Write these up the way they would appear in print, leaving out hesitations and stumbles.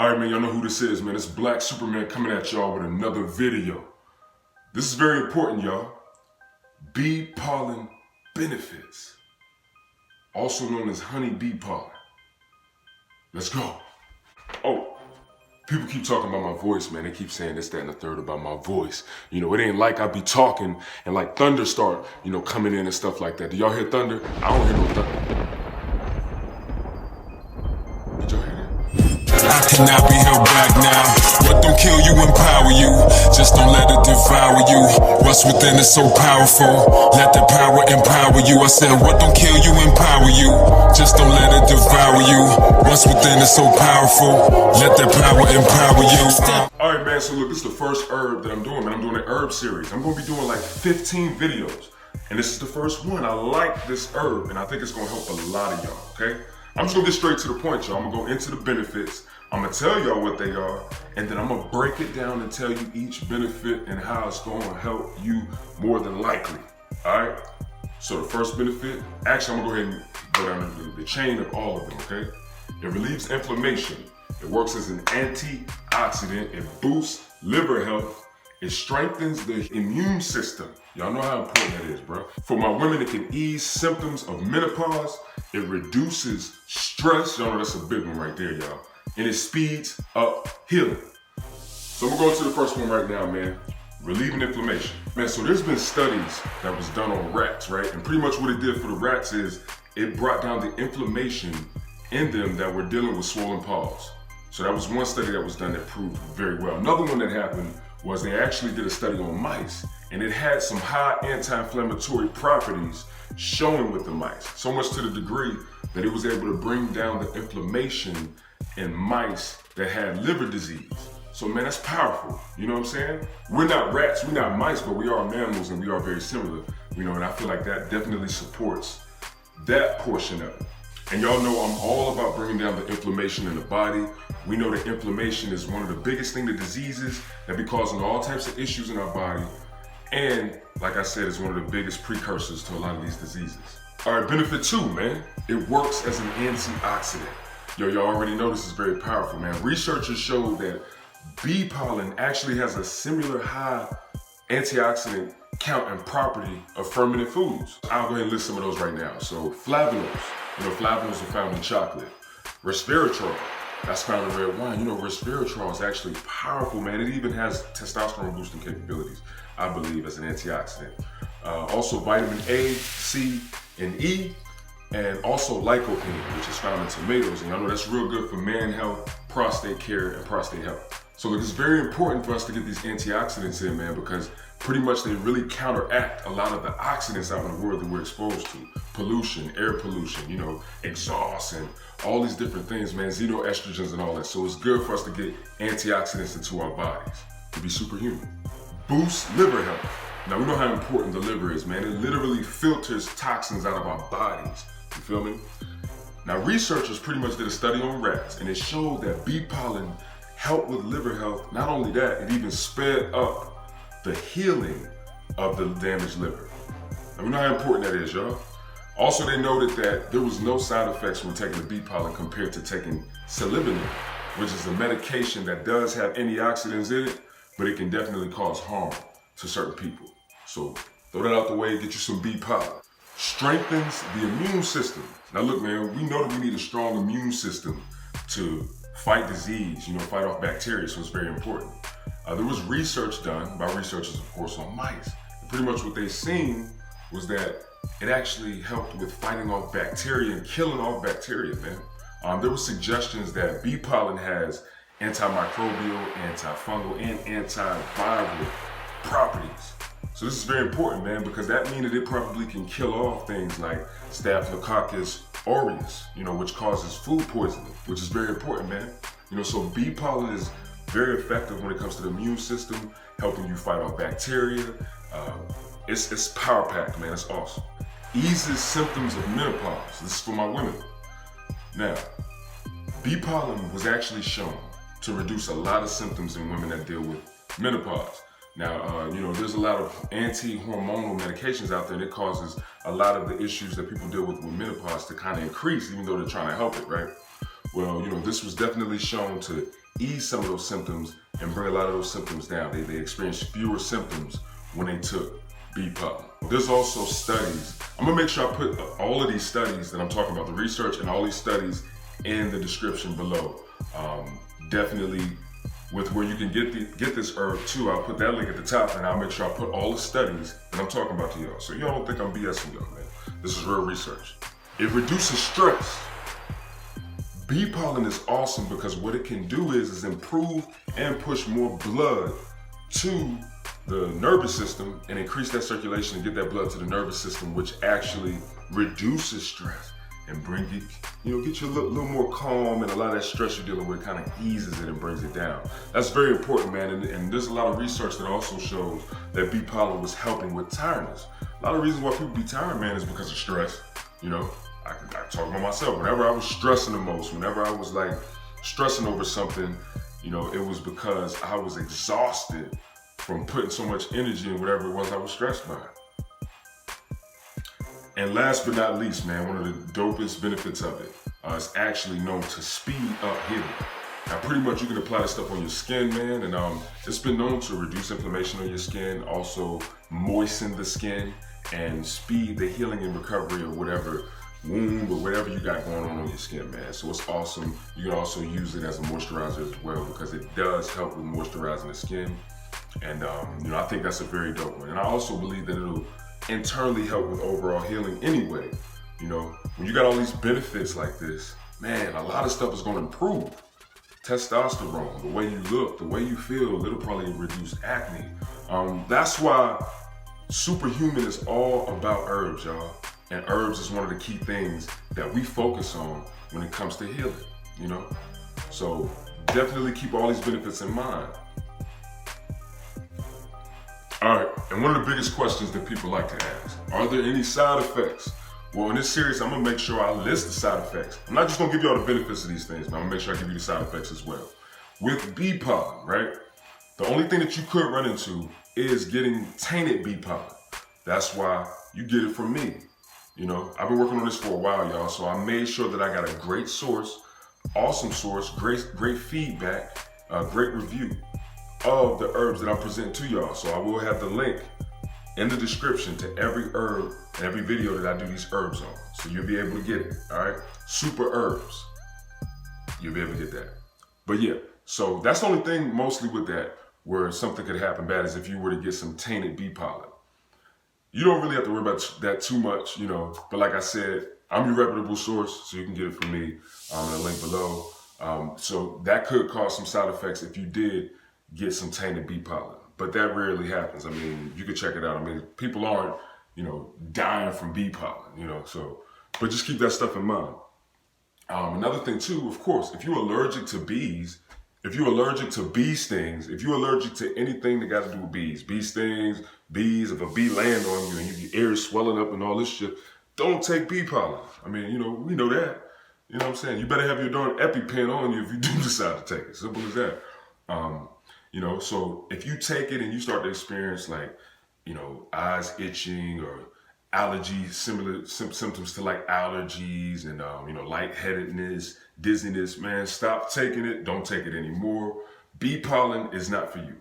Alright man, y'all know who this is, man. It's Black Superman coming at y'all with another video. This is very important, y'all. Bee pollen benefits, also known as honeybee pollen. Let's go. Oh, people keep talking about my voice, man. They keep saying this, that, and the third about my voice. You know, it ain't like I be talking and like thunder start, coming in and stuff like that. Do y'all hear thunder? I don't hear no thunder. Did y'all hear that? I cannot be held back now. What don't kill you, empower you. Just don't let it devour you. What's within is so powerful. Let the power empower you. I said, what don't kill you, empower you. Just don't let it devour you. What's within is so powerful. Let that power empower you. Alright man, so look, this is the first herb that I'm doing, man. I'm doing an herb series. I'm gonna be doing like 15 videos. And this is the first one. I like this herb and I think it's gonna help a lot of y'all, okay? I'm just gonna get straight to the point, y'all. I'm gonna go into the benefits. I'm gonna tell y'all what they are, and then I'm gonna break it down and tell you each benefit and how it's gonna help you more than likely, all right? So the first benefit, actually I'm gonna go ahead and go down the chain of all of them, okay? It relieves inflammation. It works as an antioxidant. It boosts liver health. It strengthens the immune system. Y'all know how important that is, bro. For my women, it can ease symptoms of menopause. It reduces stress. Y'all know that's a big one right there, y'all. And it speeds up healing. So I'm gonna go into the first one right now, man. Relieving inflammation. Man, so there's been studies that was done on rats, right? And pretty much what it did for the rats is it brought down the inflammation in them that were dealing with swollen paws. So that was one study that was done that proved very well. Another one that happened was they actually did a study on mice, and it had some high anti-inflammatory properties showing with the mice. So much to the degree that it was able to bring down the inflammation in mice that had liver disease. So man, that's powerful. You know what I'm saying? We're not rats, we're not mice, but we are mammals and we are very similar. And I feel like that definitely supports that portion of it. And y'all know I'm all about bringing down the inflammation in the body. We know that inflammation is one of the biggest the diseases that be causing all types of issues in our body. And like I said, it's one of the biggest precursors to a lot of these diseases. All right, benefit 2, man. It works as an antioxidant. Y'all already know this is very powerful, man. Researchers showed that bee pollen actually has a similar high antioxidant count and property of fermented foods. I'll go ahead and list some of those right now. So flavonols, flavonols are found in chocolate. Resveratrol, that's found in red wine. Resveratrol is actually powerful, man. It even has testosterone boosting capabilities, I believe, as an antioxidant. Also vitamin A, C, and E, and also lycopene, which is found in tomatoes. And y'all know that's real good for man health, prostate care, and prostate health. So look, it's very important for us to get these antioxidants in, man, because pretty much they really counteract a lot of the oxidants out in the world that we're exposed to. Pollution, air pollution, exhaust, and all these different things, man, xenoestrogens and all that. So it's good for us to get antioxidants into our bodies to be superhuman. Boost liver health. Now we know how important the liver is, man. It literally filters toxins out of our bodies. You feel me? Now researchers pretty much did a study on rats, and it showed that bee pollen helped with liver health. Not only that, it even sped up the healing of the damaged liver. Now we know how important that is, y'all. Also, they noted that there was no side effects from taking the bee pollen compared to taking salicylic, which is a medication that does have antioxidants in it, but it can definitely cause harm to certain people. So throw that out the way, get you some bee pollen. Strengthens the immune system. Now look, man, we know that we need a strong immune system to fight disease, fight off bacteria, so it's very important. There was research done by researchers, of course, on mice. And pretty much what they seen was that it actually helped with fighting off bacteria and killing off bacteria, man. There were suggestions that bee pollen has antimicrobial, antifungal, and antiviral properties. So this is very important, man, because that means that it probably can kill off things like Staphylococcus aureus, which causes food poisoning, which is very important, man. So bee pollen is very effective when it comes to the immune system, helping you fight off bacteria. It's power packed, man. It's awesome. Eases symptoms of menopause. This is for my women. Now, bee pollen was actually shown to reduce a lot of symptoms in women that deal with menopause. Now, there's a lot of anti-hormonal medications out there that causes a lot of the issues that people deal with menopause to kind of increase, even though they're trying to help it, right? Well, this was definitely shown to ease some of those symptoms and bring a lot of those symptoms down. They experienced fewer symptoms when they took bee pollen. There's also studies. I'm gonna make sure I put all of these studies that I'm talking about, the research and all these studies, in the description below. Definitely with where you can get this herb too. I'll put that link at the top, and I'll make sure I put all the studies that I'm talking about to y'all, so y'all don't think I'm BSing y'all, man. This is real research. It reduces stress. Bee pollen is awesome because what it can do is improve and push more blood to the nervous system and increase that circulation and get that blood to the nervous system, which actually reduces stress and bring you, get you a little more calm, and a lot of that stress you're dealing with kind of eases it and brings it down. That's very important, man. And there's a lot of research that also shows that bee pollen was helping with tiredness. A lot of reasons why people be tired, man, is because of stress. I talk about myself. Whenever I was stressing the most, whenever I was like stressing over something, it was because I was exhausted from putting so much energy in whatever it was I was stressed by. And last but not least, man, one of the dopest benefits of it is actually known to speed up healing. Now, pretty much you can apply this stuff on your skin, man, and it's been known to reduce inflammation on your skin, also moisten the skin, and speed the healing and recovery of whatever wound or whatever you got going on your skin, man. So it's awesome. You can also use it as a moisturizer as well, because it does help with moisturizing the skin. And I think that's a very dope one. And I also believe that it'll internally help with overall healing anyway. When you got all these benefits like this, man, a lot of stuff is going to improve. Testosterone, the way you look, the way you feel, it'll probably reduce acne. That's why Superhuman is all about herbs, y'all. And herbs is one of the key things that we focus on when it comes to healing, So definitely keep all these benefits in mind. All right, and one of the biggest questions that people like to ask, are there any side effects? Well, in this series, I'm gonna make sure I list the side effects. I'm not just gonna give you all the benefits of these things, but I'm gonna make sure I give you the side effects as well. With bee pollen, right? The only thing that you could run into is getting tainted bee pollen. That's why you get it from me. I've been working on this for a while, y'all, so I made sure that I got a great source, awesome source, great feedback, great review of the herbs that I'm presenting to y'all. So I will have the link in the description to every herb and every video that I do these herbs on. So you'll be able to get it, all right? SUPERHERBS. You'll be able to get that. But yeah, so that's the only thing mostly with that where something could happen bad is if you were to get some tainted bee pollen. You don't really have to worry about that too much, but like I said, I'm your reputable source, so you can get it from me in the link below. So that could cause some side effects if you did get some tainted bee pollen, but that rarely happens. I mean, you can check it out. I mean, people aren't, dying from bee pollen, but just keep that stuff in mind. Another thing too, of course, if you're allergic to bees, if you're allergic to bee stings, if you're allergic to anything that got to do with bees, bee stings, bees, if a bee land on you and your ears swelling up and all this shit, don't take bee pollen. I mean, we know that. You know what I'm saying? You better have your darn EpiPen on you if you do decide to take it. Simple as that. So if you take it and you start to experience like, eyes itching or allergies, similar symptoms to like allergies and, lightheadedness, dizziness, man, stop taking it. Don't take it anymore. Bee pollen is not for you.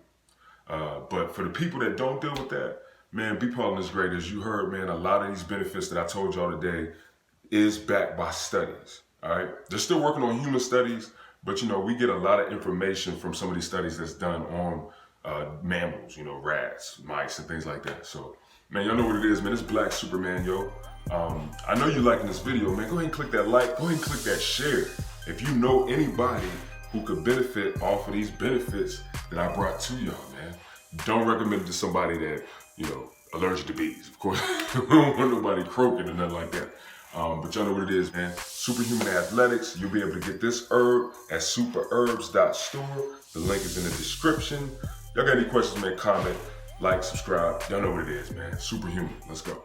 But for the people that don't deal with that, man, bee pollen is great. As you heard, man, a lot of these benefits that I told y'all today is backed by studies, all right? They're still working on human studies, but, we get a lot of information from some of these studies that's done on mammals, rats, mice, and things like that. So, man, y'all know what it is, man. It's Black Superman, yo. I know you're liking this video, man. Go ahead and click that like. Go ahead and click that share. If you know anybody who could benefit off of these benefits that I brought to y'all, man, don't recommend it to somebody that, allergic to bees. Of course, we don't want nobody croaking or nothing like that. But y'all know what it is, man. Superhuman Athletics. You'll be able to get this herb at superherbs.store. The link is in the description. Y'all got any questions, man, comment, like, subscribe. Y'all know what it is, man. Superhuman. Let's go.